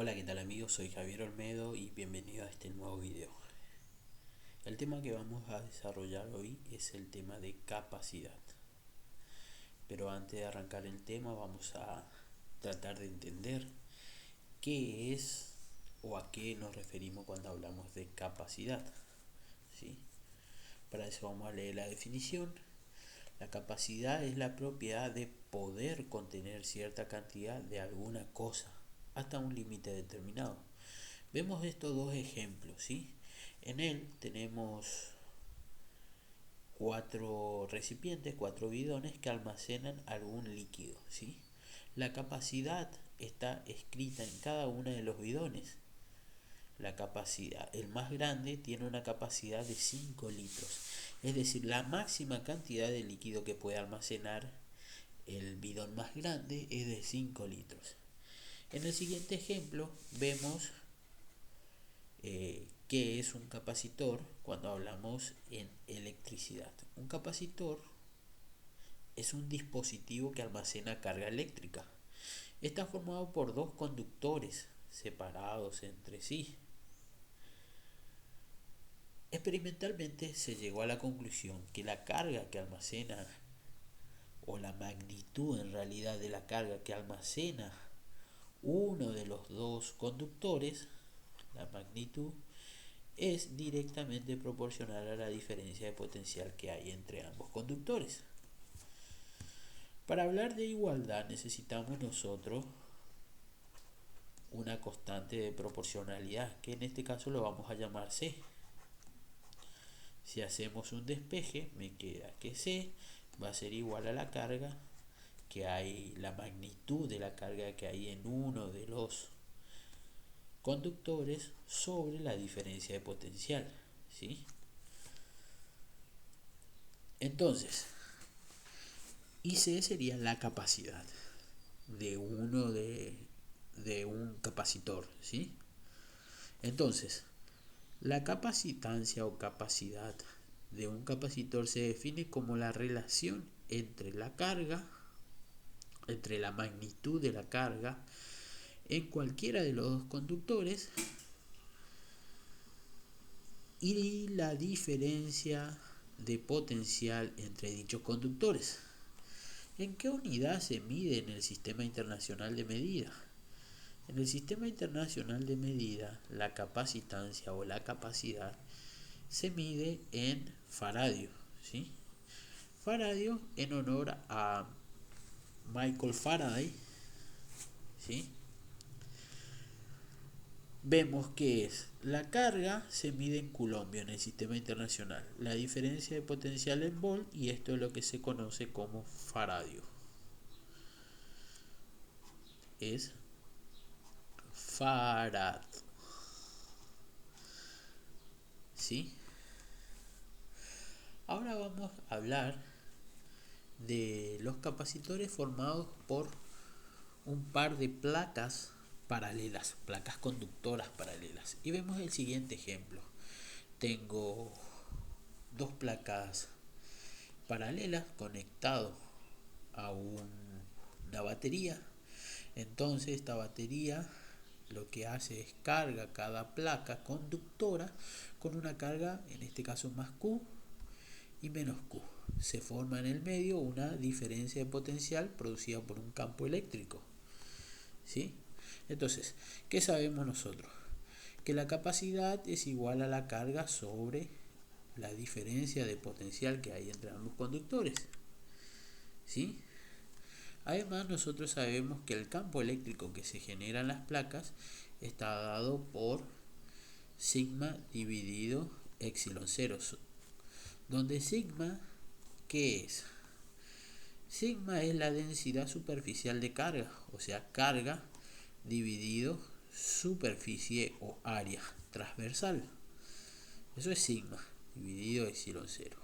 Hola, ¿qué tal amigos? Soy Javier Olmedo y bienvenido a este nuevo video. El tema que vamos a desarrollar hoy es el tema de capacidad. Pero antes de arrancar el tema vamos a tratar de entender qué es o a qué nos referimos cuando hablamos de capacidad. ¿Sí? Para eso vamos a leer la definición. La capacidad es la propiedad de poder contener cierta cantidad de alguna cosa hasta un límite determinado. Vemos estos dos ejemplos, ¿sí? En él tenemos cuatro recipientes, cuatro bidones que almacenan algún líquido, ¿sí? La capacidad está escrita en cada uno de los bidones. La capacidad, el más grande tiene una capacidad de 5 litros, es decir, la máxima cantidad de líquido que puede almacenar el bidón más grande es de 5 litros. En el siguiente ejemplo vemos qué es un capacitor cuando hablamos en electricidad. Un capacitor es un dispositivo que almacena carga eléctrica. Está formado por dos conductores separados entre sí. Experimentalmente se llegó a la conclusión que la carga que almacena, o la magnitud en realidad de la carga que almacena uno de los dos conductores, la magnitud, es directamente proporcional a la diferencia de potencial que hay entre ambos conductores. Para hablar de igualdad necesitamos nosotros una constante de proporcionalidad, que en este caso lo vamos a llamar C. Si hacemos un despeje, me queda que C va a ser igual a la carga que hay, la magnitud de la carga que hay en uno de los conductores sobre la diferencia de potencial, ¿sí? Entonces, IC sería la capacidad de un capacitor, ¿sí? Entonces, la capacitancia o capacidad de un capacitor se define como la relación entre la carga, entre la magnitud de la carga en cualquiera de los dos conductores y la diferencia de potencial entre dichos conductores. ¿En qué unidad se mide en el Sistema Internacional de Medida? En el Sistema Internacional de Medida, la capacitancia o la capacidad se mide en faradio, ¿sí? Faradio en honor a Michael Faraday, ¿sí? Vemos que es la carga se mide en coulomb en el sistema internacional, la diferencia de potencial en volt, y esto es lo que se conoce como faradio. Es farad, ¿sí? Ahora vamos a hablar de los capacitores formados por un par de placas paralelas, placas conductoras paralelas. Y vemos el siguiente ejemplo. Tengo dos placas paralelas conectadas a una batería. Entonces esta batería lo que hace es carga cada placa conductora con una carga, en este caso más Q y menos Q. Se forma en el medio una diferencia de potencial producida por un campo eléctrico, ¿sí? Entonces, ¿qué sabemos nosotros? Que la capacidad es igual a la carga sobre la diferencia de potencial que hay entre ambos conductores, ¿sí? Además, nosotros sabemos que el campo eléctrico que se genera en las placas está dado por sigma dividido epsilon 0, donde sigma, ¿qué es? Sigma es la densidad superficial de carga, o sea, carga dividido superficie o área transversal. Eso es sigma dividido epsilon 0.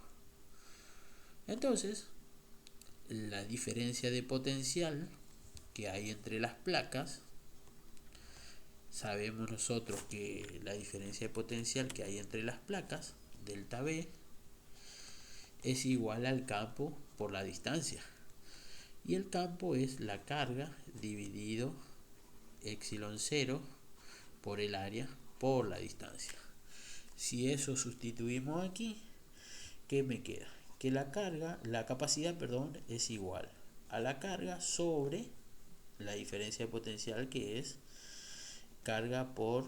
Entonces, la diferencia de potencial que hay entre las placas, sabemos nosotros que la diferencia de potencial que hay entre las placas, delta B, es igual al campo por la distancia. Y el campo es la carga dividido epsilon 0 por el área por la distancia. Si eso sustituimos aquí, ¿qué me queda? Que la capacidad, es igual a la carga sobre la diferencia de potencial, que es carga por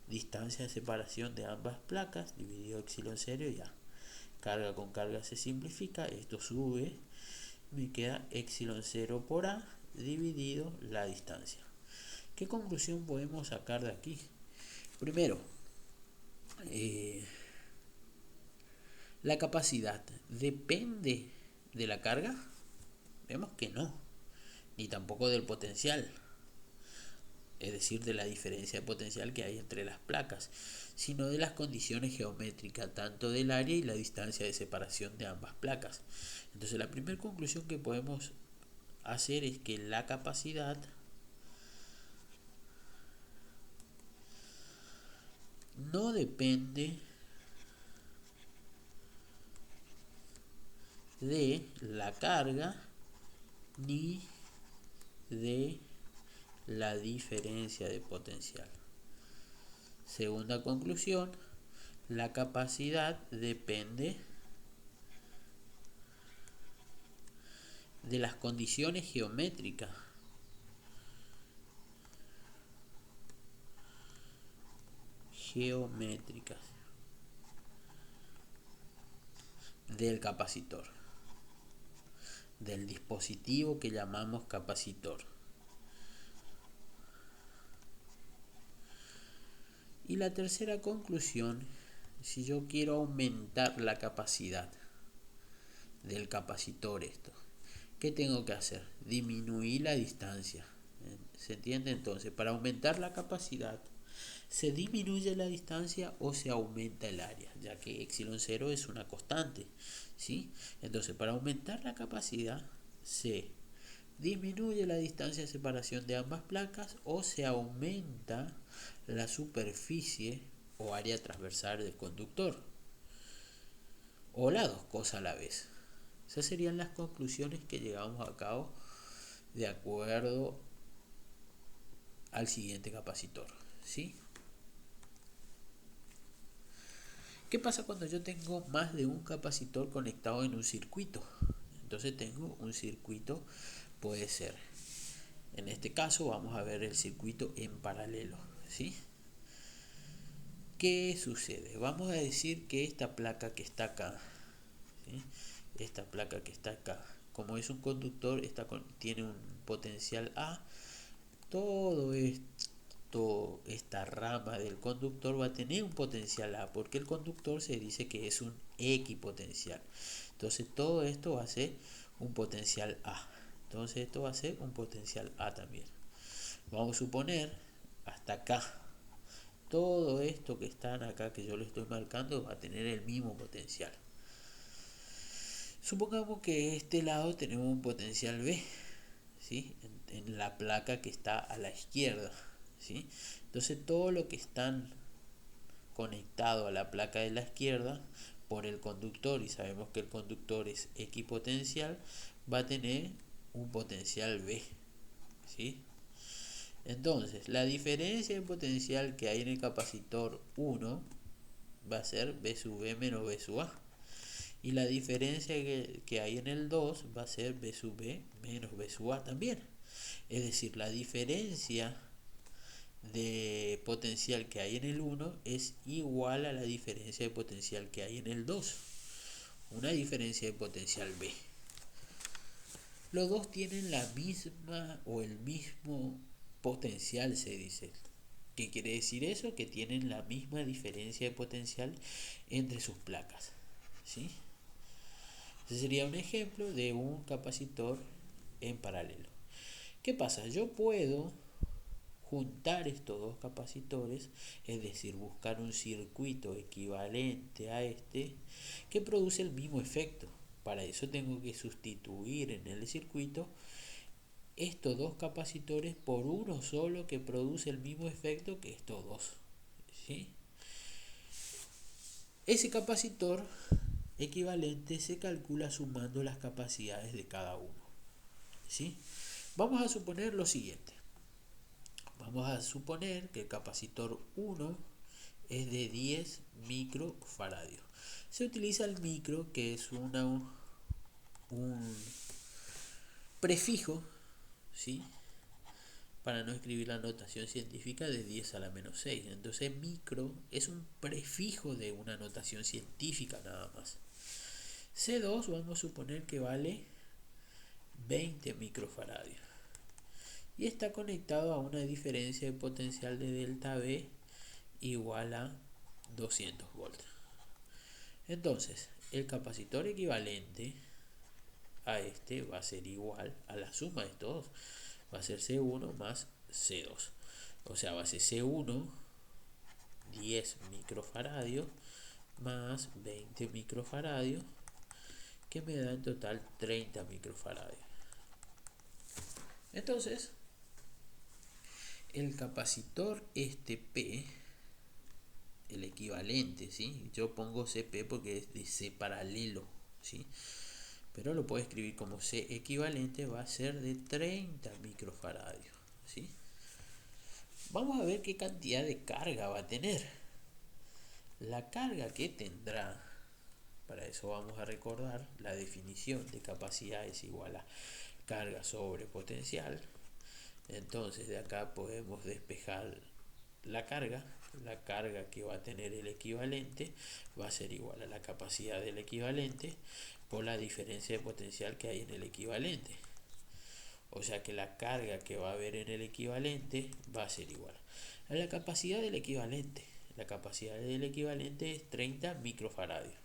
distancia de separación de ambas placas dividido epsilon 0 y A. Carga con carga se simplifica, esto sube, me queda epsilon 0 por A dividido la distancia. ¿Qué conclusión podemos sacar de aquí? Primero, la capacidad depende de la carga. Vemos que no, ni tampoco del potencial, es decir, de la diferencia de potencial que hay entre las placas, sino de las condiciones geométricas, tanto del área y la distancia de separación de ambas placas. Entonces, la primera conclusión que podemos hacer es que la capacidad no depende de la carga ni de la diferencia de potencial. Segunda conclusión, la capacidad depende de las condiciones geométricas del capacitor, del dispositivo que llamamos capacitor. Y la tercera conclusión, si yo quiero aumentar la capacidad del capacitor, ¿qué tengo que hacer? Disminuir la distancia. ¿Se entiende? Entonces, para aumentar la capacidad, ¿se disminuye la distancia o se aumenta el área? Ya que epsilon 0 es una constante, ¿sí? Entonces, para aumentar la capacidad, se disminuye la distancia de separación de ambas placas o se aumenta la superficie o área transversal del conductor, o las dos cosas a la vez. Esas serían las conclusiones que llegamos a cabo de acuerdo al siguiente capacitor, ¿sí? ¿Qué pasa cuando yo tengo más de un capacitor conectado en un circuito? Entonces tengo un circuito, puede ser, en este caso vamos a ver el circuito en paralelo, ¿sí? ¿Qué sucede? Vamos a decir que esta placa que está acá, ¿sí? Esta placa que está acá, como es un conductor, tiene un potencial A. Todo esto, esta rama del conductor va a tener un potencial A, porque el conductor se dice que es un equipotencial. Entonces todo esto va a ser un potencial A. Entonces esto va a ser un potencial A también. Vamos a suponer hasta acá. Todo esto que están acá, que yo lo estoy marcando, va a tener el mismo potencial. Supongamos que este lado tenemos un potencial B, ¿sí? En la placa que está a la izquierda, ¿sí? Entonces todo lo que están conectado a la placa de la izquierda por el conductor, y sabemos que el conductor es equipotencial, va a tener un potencial B, ¿sí? Entonces, la diferencia de potencial que hay en el capacitor 1 va a ser B sub B menos B sub A. Y la diferencia que hay en el 2 va a ser B sub B menos B sub A también. Es decir, la diferencia de potencial que hay en el 1 es igual a la diferencia de potencial que hay en el 2. Una diferencia de potencial B. Los dos tienen la misma o el mismo potencial, se dice. ¿Qué quiere decir eso? Que tienen la misma diferencia de potencial entre sus placas, ¿sí? Ese sería un ejemplo de un capacitor en paralelo. ¿Qué pasa? Yo puedo juntar estos dos capacitores, es decir, buscar un circuito equivalente a este que produce el mismo efecto. Para eso tengo que sustituir en el circuito estos dos capacitores por uno solo que produce el mismo efecto que estos dos, ¿sí? Ese capacitor equivalente se calcula sumando las capacidades de cada uno, ¿sí? Vamos a suponer lo siguiente. Vamos a suponer que el capacitor 1 es de 10 microfaradios. Se utiliza el micro, que es un prefijo, ¿sí? Para no escribir la notación científica de 10 a la menos 6. Entonces micro es un prefijo de una notación científica nada más. C2 vamos a suponer que vale 20 microfaradios. Y está conectado a una diferencia de potencial de delta V igual a 200 volts. Entonces, el capacitor equivalente a este va a ser igual a la suma de estos dos. Va a ser C1 más C2. O sea, va a ser C1, 10 microfaradios, más 20 microfaradios, que me da en total 30 microfaradios. Entonces, el capacitor P, el equivalente, ¿sí? Yo pongo CP porque es de C paralelo, ¿sí? Pero lo puedo escribir como C equivalente, va a ser de 30 microfaradios, ¿sí? Vamos a ver qué cantidad de carga va a tener. La carga que tendrá, para eso vamos a recordar la definición de capacidad es igual a carga sobre potencial. Entonces de acá podemos despejar la carga que va a tener el equivalente va a ser igual a la capacidad del equivalente por la diferencia de potencial que hay en el equivalente. O sea que la carga que va a haber en el equivalente va a ser igual a la capacidad del equivalente. La capacidad del equivalente es 30 microfaradios.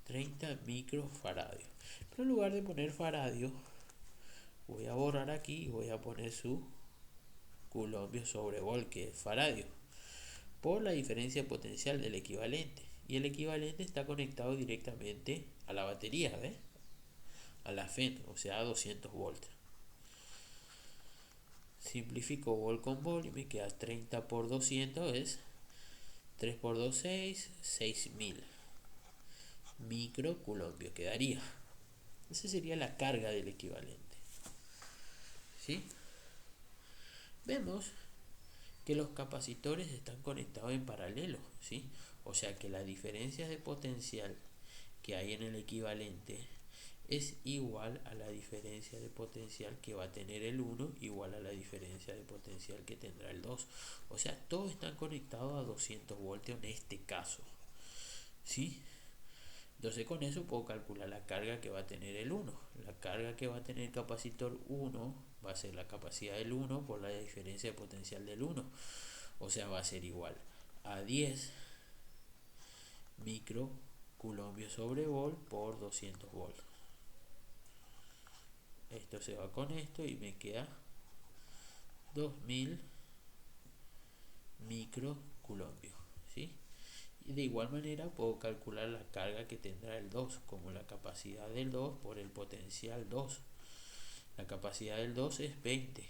30 microfaradios. Pero en lugar de poner faradio, voy a borrar aquí y voy a poner su culombio sobre volt, que es faradio, por la diferencia potencial del equivalente. Y el equivalente está conectado directamente a la batería, ¿ves? A la FET, o sea, a 200 volts. Simplifico volt con volt y me queda 30 por 200 es 3 por 2, 6, 6000 microcoulombios quedaría. Esa sería la carga del equivalente. ¿Sí? Vemos que los capacitores están conectados en paralelo, ¿sí? O sea que la diferencia de potencial que hay en el equivalente es igual a la diferencia de potencial que va a tener el 1 igual a la diferencia de potencial que tendrá el 2. O sea, todos están conectados a 200 voltios en este caso, ¿sí? Entonces con eso puedo calcular la carga que va a tener el 1. La carga que va a tener el capacitor 1 va a ser la capacidad del 1 por la diferencia de potencial del 1. O sea, va a ser igual a 10 microcoulombios sobre volt por 200 volts. Esto se va con esto y me queda 2000 microcoulombios, ¿sí? Y de igual manera puedo calcular la carga que tendrá el 2 como la capacidad del 2 por el potencial 2. La capacidad del 2 es 20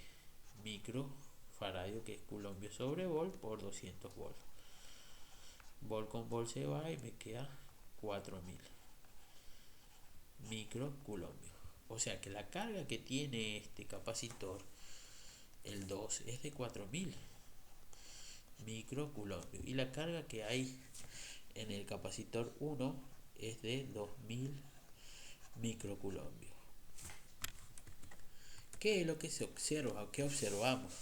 microfaradio, que es coulombios sobre volt por 200 volts. Volt con volt se va y me queda 4000 microcoulombios. O sea que la carga que tiene este capacitor, el 2, es de 4000 microcoulombios. Y la carga que hay en el capacitor 1 es de 2000 microcoulombios. ¿Qué es lo que se observa? ¿Qué observamos?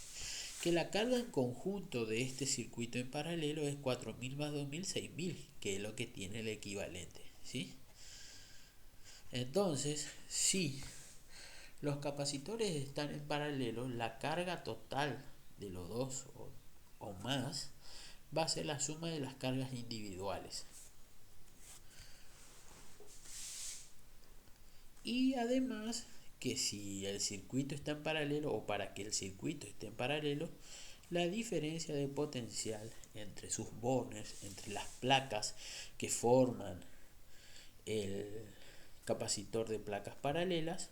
Que la carga en conjunto de este circuito en paralelo es 4000 más 2000, 6000, que es lo que tiene el equivalente, ¿sí? Entonces, si los capacitores están en paralelo, la carga total de los dos o más va a ser la suma de las cargas individuales. Y además que si el circuito está en paralelo, o para que el circuito esté en paralelo, la diferencia de potencial entre sus bornes, entre las placas que forman el capacitor de placas paralelas,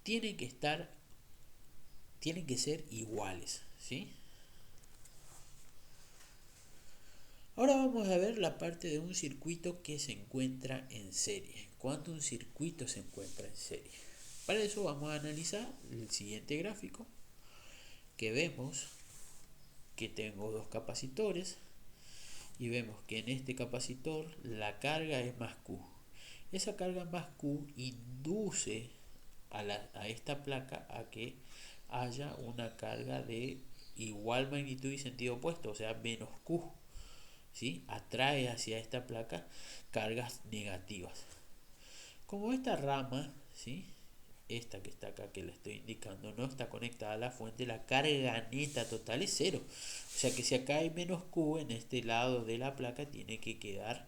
tienen que ser iguales, ¿sí? Ahora vamos a ver la parte de un circuito que se encuentra en serie. ¿Cuándo un circuito se encuentra en serie? Para eso vamos a analizar el siguiente gráfico. que vemos que tengo dos capacitores y vemos que en este capacitor la carga es más Q. Esa carga más Q induce a esta placa a que haya una carga de igual magnitud y sentido opuesto, o sea, menos Q. ¿Sí? Atrae hacia esta placa cargas negativas. Como esta rama, ¿sí? Esta que está acá que le estoy indicando no está conectada a la fuente, la carga neta total es cero. O sea que si acá hay menos Q en este lado de la placa, tiene que quedar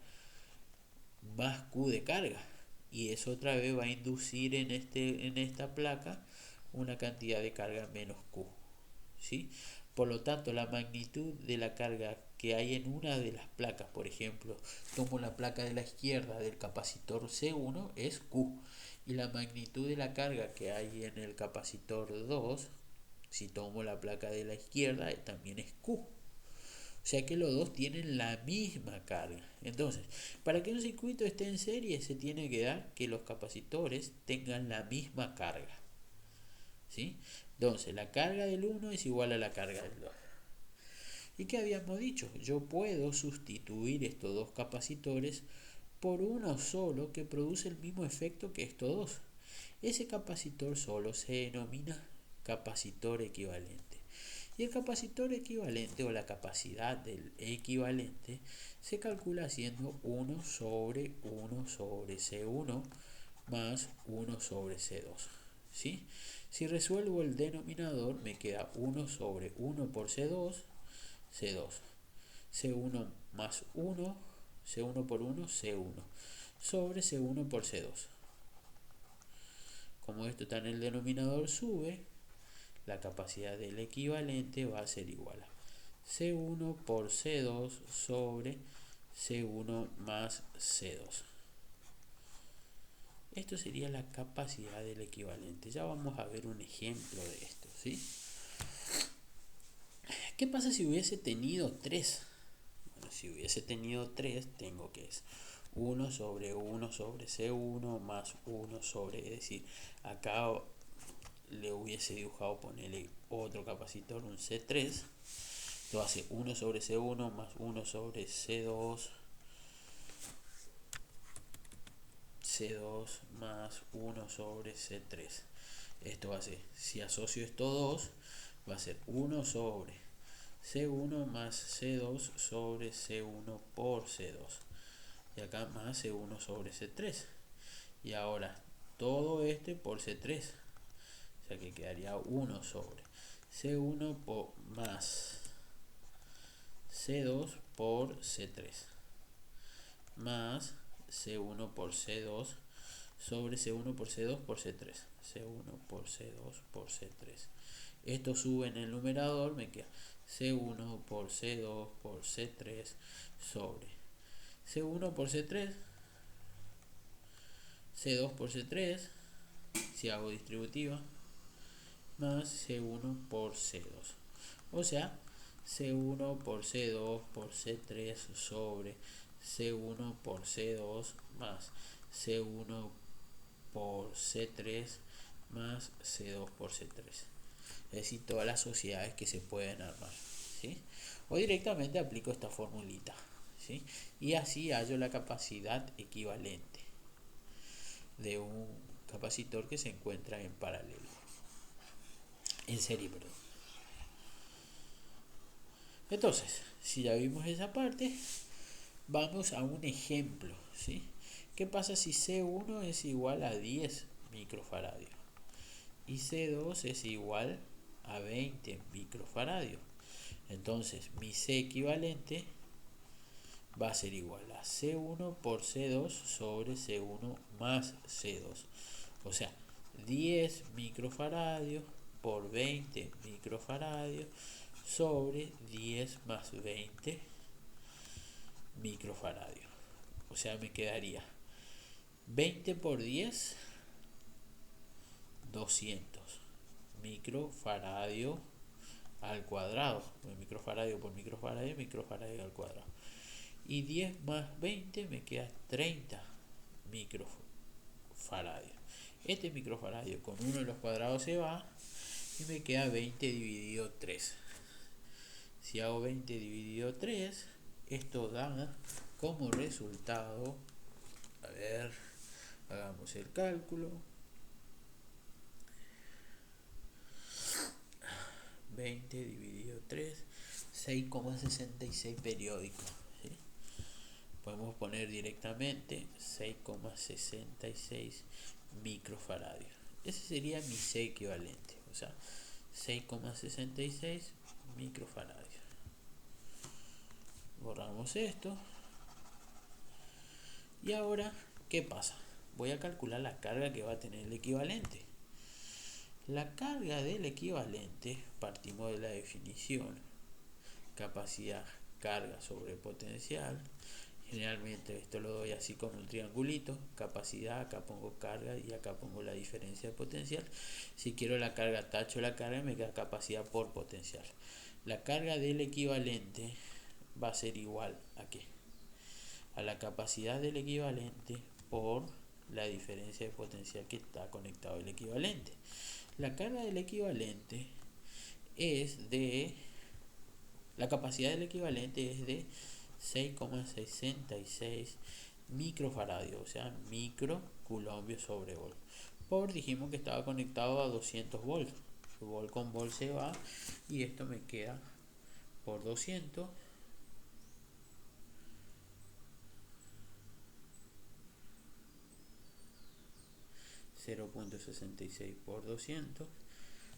más Q de carga. Y eso otra vez va a inducir en esta placa una cantidad de carga menos Q. ¿Sí? Por lo tanto, la magnitud de la carga que hay en una de las placas, por ejemplo, tomo la placa de la izquierda del capacitor C1, es Q. Y la magnitud de la carga que hay en el capacitor 2, si tomo la placa de la izquierda, también es Q. O sea que los dos tienen la misma carga. Entonces, para que un circuito esté en serie, se tiene que dar que los capacitores tengan la misma carga. ¿Sí? Entonces, la carga del 1 es igual a la carga del 2. ¿Y qué habíamos dicho? Yo puedo sustituir estos dos capacitores por uno solo que produce el mismo efecto que estos dos. Ese capacitor solo se denomina capacitor equivalente. Y el capacitor equivalente o la capacidad del equivalente se calcula haciendo 1 sobre 1 sobre C1 más 1 sobre C2. ¿Sí? Si resuelvo el denominador me queda 1 sobre 1 por C2, C2. C1 más 1, C1 por 1, C1 sobre C1 por C2. Como esto está en el denominador sube, la capacidad del equivalente va a ser igual a C1 por C2 sobre C1 más C2. Esto sería la capacidad del equivalente. Ya vamos a ver un ejemplo de esto, ¿sí? ¿Qué pasa si hubiese tenido 3? Bueno, si hubiese tenido 3, tengo que es 1 sobre 1 sobre C1 más 1 sobre, es decir, acá le hubiese dibujado ponerle otro capacitor, un C3. Esto hace 1 sobre C1 más 1 sobre C2, C2 más 1 sobre C3. Esto va a ser, si asocio estos dos, va a ser 1 sobre C1 más C2 sobre C1 por C2. Y acá más C1 sobre C3. Y ahora todo este por C3. O sea que quedaría 1 sobre C1 por más C2 por C3 más C1 por C2 sobre C1 por C2 por C3. C1 por C2 por C3. Esto sube en el numerador, me queda C1 por C2 por C3 sobre C1 por C3, C2 por C3, si hago distributiva, más C1 por C2. O sea, C1 por C2 por C3 sobre C1 por C2 más C1 por C3 más C2 por C3. Es decir, todas las sociedades que se pueden armar, ¿sí? O directamente aplico esta formulita, ¿sí? Y así hallo la capacidad equivalente de un capacitor que se encuentra en paralelo, en serie, perdón. Entonces, si ya vimos esa parte, vamos a un ejemplo, ¿sí? ¿Qué pasa si C1 es igual a 10 microfaradios y C2 es igual a 20 microfaradios? Entonces, mi C equivalente va a ser igual a C1 por C2 sobre C1 más C2. O sea, 10 microfaradios por 20 microfaradios sobre 10 más 20 microfaradios. O sea, me quedaría 20 por 10, 200 microfaradio al cuadrado. Microfaradio por microfaradio, microfaradio al cuadrado. Y 10 más 20 me queda 30 microfaradios. Este microfaradio con uno de los cuadrados se va y me queda 20 dividido 3. Si hago 20 dividido 3, esto da como resultado, a ver, hagamos el cálculo, 20 dividido 3, 6,66 periódicos, ¿sí? Podemos poner directamente 6,66 microfaradios. Ese sería mi C equivalente, o sea, 6,66 microfaradios. Borramos esto. Y ahora, ¿qué pasa? Voy a calcular la carga que va a tener el equivalente. La carga del equivalente, partimos de la definición, capacidad, carga sobre potencial. Generalmente esto lo doy así como un triangulito, capacidad, acá pongo carga y acá pongo la diferencia de potencial. Si quiero la carga, tacho la carga y me queda capacidad por potencial. La carga del equivalente va a ser igual a ¿qué? A la capacidad del equivalente por la diferencia de potencial que está conectado al equivalente. La carga del equivalente es de... La capacidad del equivalente es de 6,66 microfaradios, o sea, microcoulombios sobre volt. Por dijimos que estaba conectado a 200 volts. Volt con volt se va y esto me queda por 200. 0.66 por 200,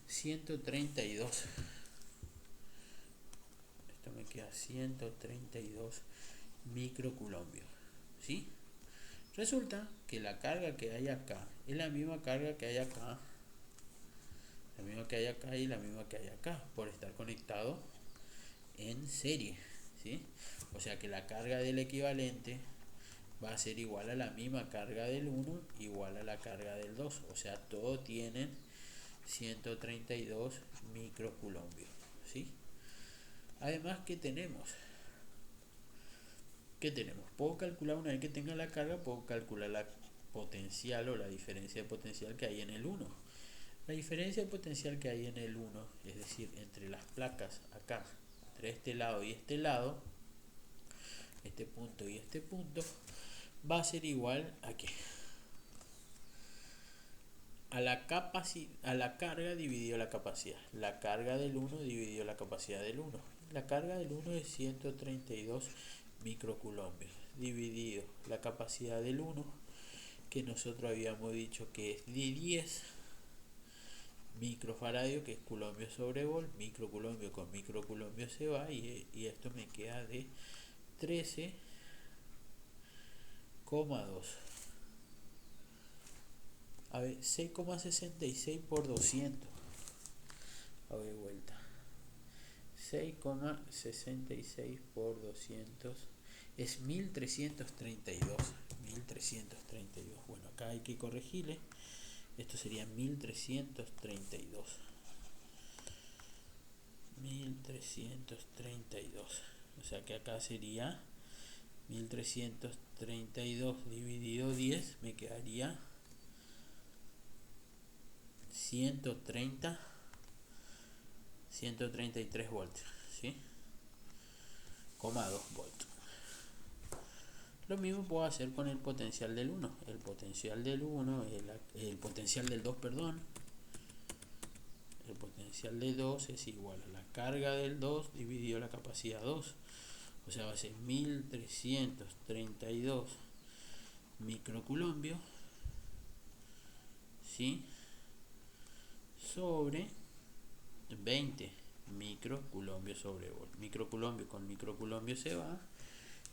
132. Esto me queda 132 microcoulombios, ¿sí? Resulta que la carga que hay acá es la misma carga que hay acá, la misma que hay acá y la misma que hay acá, por estar conectado en serie, ¿sí? O sea que la carga del equivalente va a ser igual a la misma carga del 1 igual a la carga del 2, o sea, todos tienen 132 microcoulombios, ¿sí? Además, ¿qué tenemos? Puedo calcular, una vez que tenga la carga, puedo calcular la potencial o la diferencia de potencial que hay en el 1. La diferencia de potencial que hay en el 1, es decir, entre las placas acá, entre este lado y este lado, este punto y este punto, va a ser igual a ¿qué? A la carga dividido la capacidad. La carga del 1 dividido la capacidad del 1. La carga del 1 es 132 microcoulombios dividido la capacidad del 1, que nosotros habíamos dicho que es de 10 microfaradios, que es coulombios sobre volt. Microcoulombios con microcoulombios se va y esto me queda de 13,2. A ver, 6,66 por 200. A ver, vuelta. 6,66 por 200 es 1332. 1332. Bueno, acá hay que corregirle. Esto sería 1332. 1332. O sea que acá sería 1332 dividido 10. Me quedaría 133 voltios, ¿sí? 2 voltios. Lo mismo puedo hacer con el potencial del 1. El potencial del 1, el potencial del 2, perdón. El potencial de 2 es igual a la carga del 2 dividido la capacidad 2. O sea, va a ser 1332 microcoulombios, ¿sí? Sobre 20 microcoulombios sobre volt. Microcoulombios con microcoulombios se va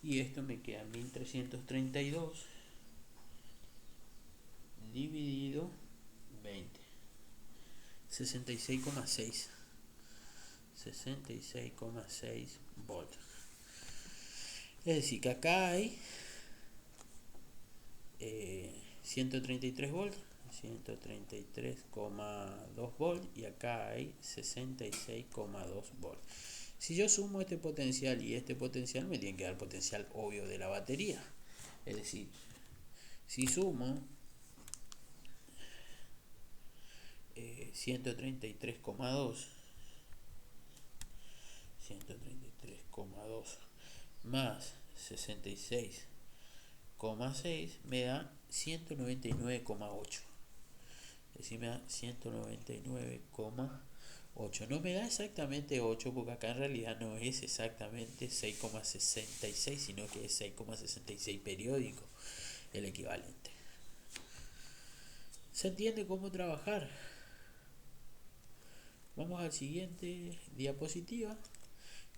y esto me queda 1332 dividido 20, 66,6 volts. Es decir, que acá hay 133 volts, 133,2 volts y acá hay 66,2 volts. Si yo sumo este potencial y este potencial, me tiene que dar el potencial obvio de la batería. Es decir, si sumo 133,2 133,2 más 66,6 me da 199,8. Es decir, me da 199,8. No me da exactamente 8 porque acá en realidad no es exactamente 6,66, sino que es 6,66 periódico el equivalente. ¿Se entiende cómo trabajar? Vamos al siguiente diapositiva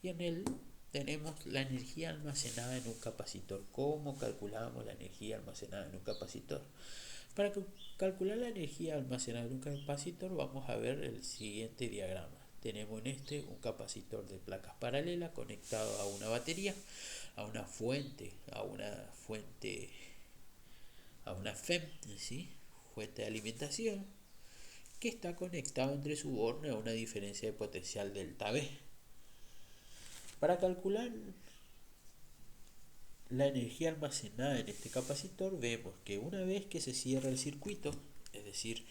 y en él tenemos la energía almacenada en un capacitor. ¿Cómo calculamos la energía almacenada en un capacitor? Para calcular la energía almacenada en un capacitor vamos a ver el siguiente diagrama. Tenemos en este un capacitor de placas paralelas conectado a una batería, a una fuente, a una FEM, ¿sí? Fuente de alimentación, que está conectado entre su borne a una diferencia de potencial delta V. Para calcular la energía almacenada en este capacitor vemos que una vez que se cierra el circuito, es decir,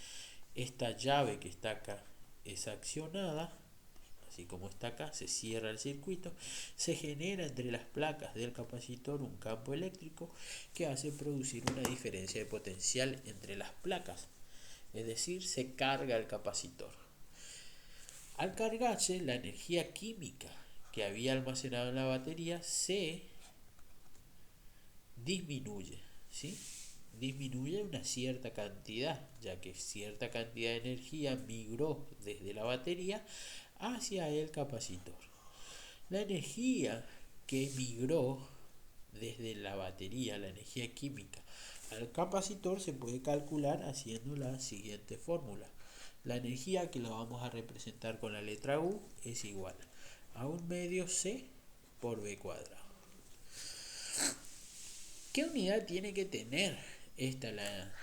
esta llave que está acá es accionada, así como está acá, se cierra el circuito, se genera entre las placas del capacitor un campo eléctrico que hace producir una diferencia de potencial entre las placas, es decir, se carga el capacitor. Al cargarse, la energía química que había almacenado en la batería se disminuye, ¿sí? Disminuye una cierta cantidad, ya que cierta cantidad de energía migró desde la batería hacia el capacitor. La energía que migró desde la batería, la energía química, al capacitor se puede calcular haciendo la siguiente fórmula. La energía, que la vamos a representar con la letra U, es igual a 1/2 C por B cuadrado. ¿Qué unidad tiene que tener la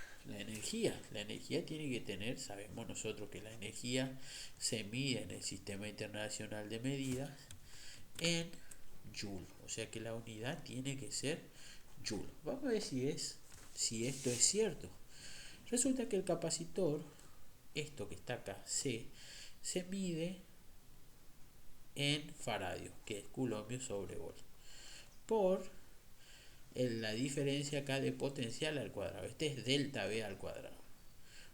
energía? La energía tiene que tener, sabemos nosotros que la energía se mide en el Sistema Internacional de Medidas en Joule, o sea que la unidad tiene que ser Joule. Vamos a ver si esto es cierto. Resulta que el capacitor, esto que está acá, C, se mide en faradios, que es coulombios sobre volt, por la diferencia acá de potencial al cuadrado. Este es delta V al cuadrado.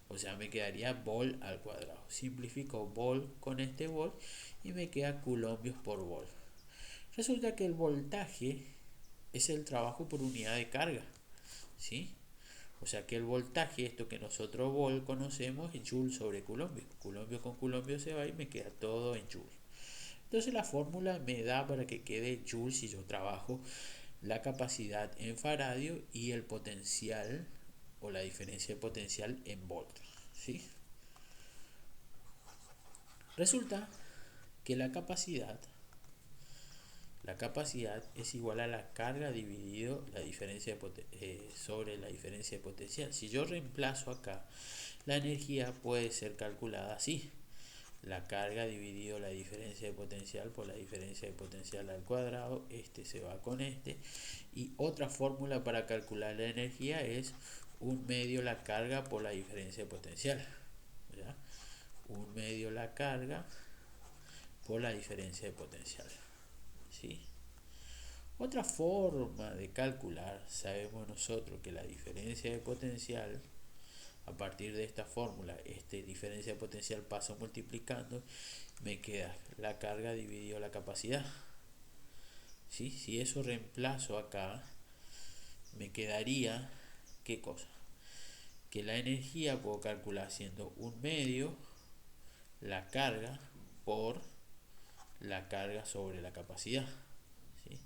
O sea, me quedaría volt al cuadrado. Simplifico volt con este volt y me queda coulombios por volt. Resulta que el voltaje es el trabajo por unidad de carga, ¿sí? O sea que el voltaje, esto que nosotros volt conocemos, es joule sobre coulombio. Coulombio con coulombio se va y me queda todo en joule. Entonces la fórmula me da para que quede joule si yo trabajo la capacidad en faradio y el potencial o la diferencia de potencial en volt, ¿sí? Resulta que la capacidad es igual a la carga dividido la diferencia sobre la diferencia de potencial. Si yo reemplazo acá, la energía puede ser calculada así: la carga dividido la diferencia de potencial por la diferencia de potencial al cuadrado. Este se va con este. Y otra fórmula para calcular la energía es 1/2 la carga por la diferencia de potencial, ¿ya? 1/2 la carga por la diferencia de potencial, ¿sí? Otra forma de calcular, sabemos nosotros que la diferencia de potencial, a partir de esta fórmula, diferencia de potencial pasa multiplicando, me queda la carga dividido la capacidad, ¿sí? Si eso reemplazo acá, me quedaría, ¿qué cosa? Que la energía puedo calcular siendo 1/2 la carga por la carga sobre la capacidad, ¿sí?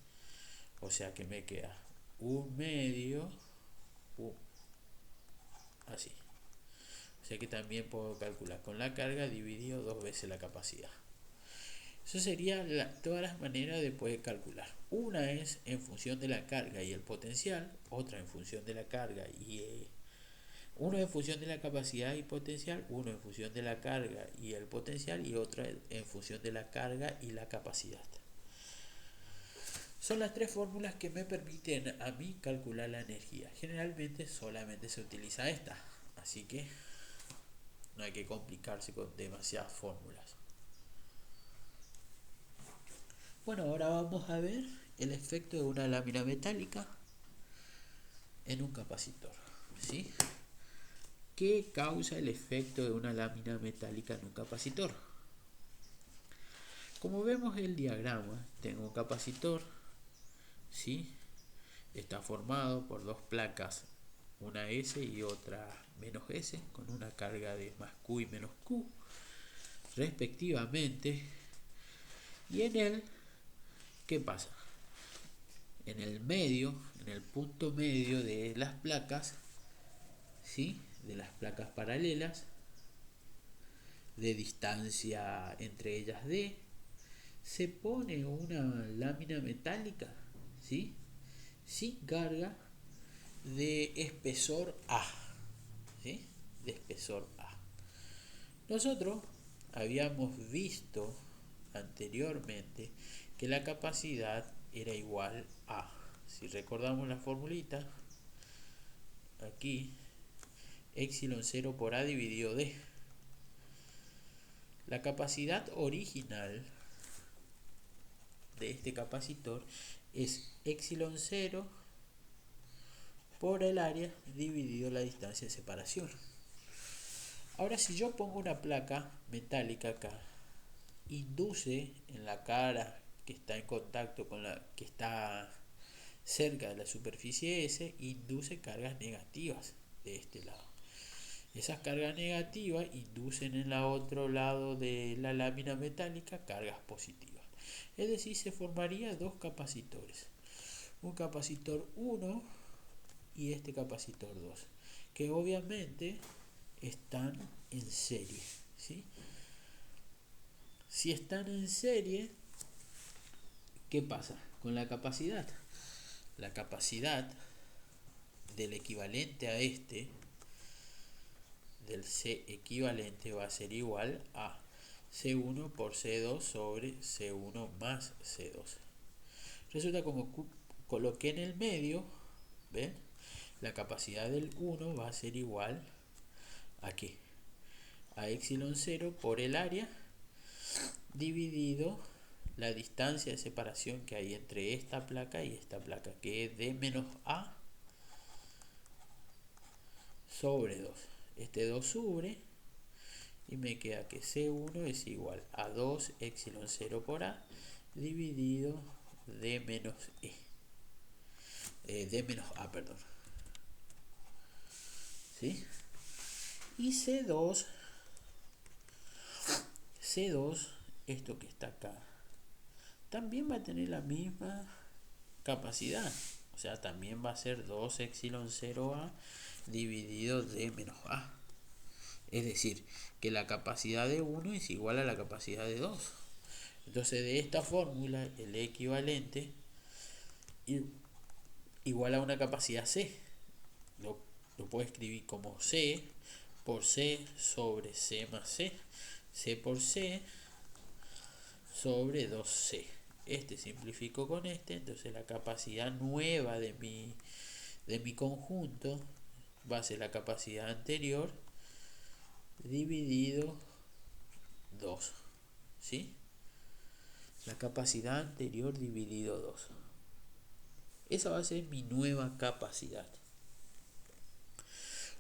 O sea que me queda 1/2 así. O sea que también puedo calcular con la carga dividido 2 veces la capacidad. Eso sería todas las maneras de poder calcular. Una es en función de la carga y el potencial, otra en función de la carga y uno en función de la capacidad y potencial, uno en función de la carga y el potencial y otra en función de la carga y la capacidad. Son las tres fórmulas que me permiten a mí calcular la energía. Generalmente solamente se utiliza esta, así que no hay que complicarse con demasiadas fórmulas. Bueno, ahora vamos a ver el efecto de una lámina metálica en un capacitor, ¿sí? ¿Qué causa el efecto de una lámina metálica en un capacitor? Como vemos el diagrama, tengo un capacitor, ¿sí? Está formado por dos placas, una S y otra menos S, con una carga de más Q y menos Q, respectivamente. Y en él, ¿qué pasa? En el medio, en el punto medio de las placas, ¿sí? De las placas paralelas, de distancia entre ellas D, se pone una lámina metálica, ¿sí? Sin carga, de espesor A, ¿sí? De espesor A. Nosotros habíamos visto anteriormente que la capacidad era igual a, si recordamos la formulita, aquí, epsilon 0 por A dividido D. La capacidad original de este capacitor es epsilon 0 por el área dividido la distancia de separación. Ahora, si yo pongo una placa metálica acá, induce en la cara que está en contacto con la que está cerca de la superficie S, induce cargas negativas de este lado. Esas cargas negativas inducen en el otro lado de la lámina metálica cargas positivas. Es decir, se formaría dos capacitores. Un capacitor 1 y este capacitor 2, que obviamente están en serie, ¿sí? Si están en serie, ¿qué pasa con la capacidad? La capacidad del equivalente a este, del C equivalente, va a ser igual a C1 por C2 sobre C1 más C2. Resulta como coloqué en el medio, ¿ven? La capacidad del 1 va a ser igual a ¿qué? A epsilon 0 por el área dividido la distancia de separación que hay entre esta placa y esta placa, que es D menos A sobre 2. Este 2 sobre y me queda que C1 es igual a 2 epsilon 0 por A dividido D menos D menos A, perdón. ¿Sí? Y C2, esto que está acá, también va a tener la misma capacidad. O sea, también va a ser 2 epsilon 0A dividido D menos A. Es decir, que la capacidad de 1 es igual a la capacidad de 2. Entonces, de esta fórmula, el equivalente igual a una capacidad C. Lo puedo escribir como C por C sobre C más C. C por C sobre 2C. Este simplifico con este, entonces la capacidad nueva de mi conjunto va a ser la capacidad anterior dividido 2, ¿sí? La capacidad anterior dividido 2. Esa va a ser mi nueva capacidad.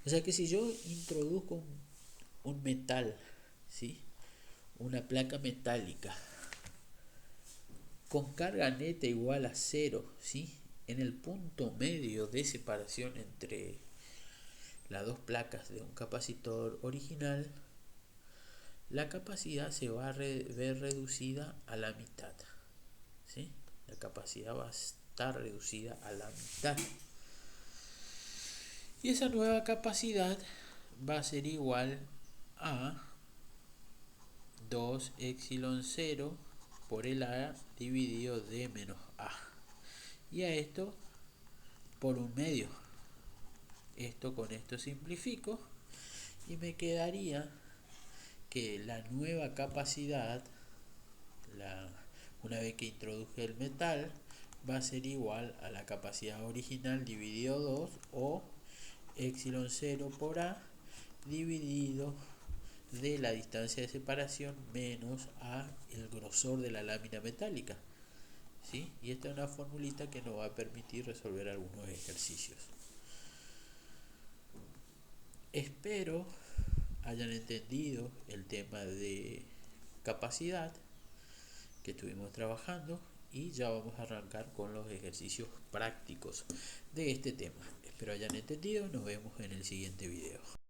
O sea que si yo introduzco un metal, ¿sí? Una placa metálica con carga neta igual a 0, ¿sí? En el punto medio de separación entre las dos placas de un capacitor original, la capacidad se va a ver reducida a la mitad, ¿sí? La capacidad va a estar reducida a la mitad. Y esa nueva capacidad va a ser igual a 2 epsilon 0 por el A dividido D menos A. Y a esto por un medio. Esto con esto simplifico y me quedaría que la nueva capacidad, una vez que introduje el metal, va a ser igual a la capacidad original dividido 2 o epsilon 0 por A dividido de la distancia de separación menos a el grosor de la lámina metálica, ¿sí? Y esta es una formulita que nos va a permitir resolver algunos ejercicios. Espero hayan entendido el tema de capacidad que estuvimos trabajando y ya vamos a arrancar con los ejercicios prácticos de este tema. Espero hayan entendido, nos vemos en el siguiente video.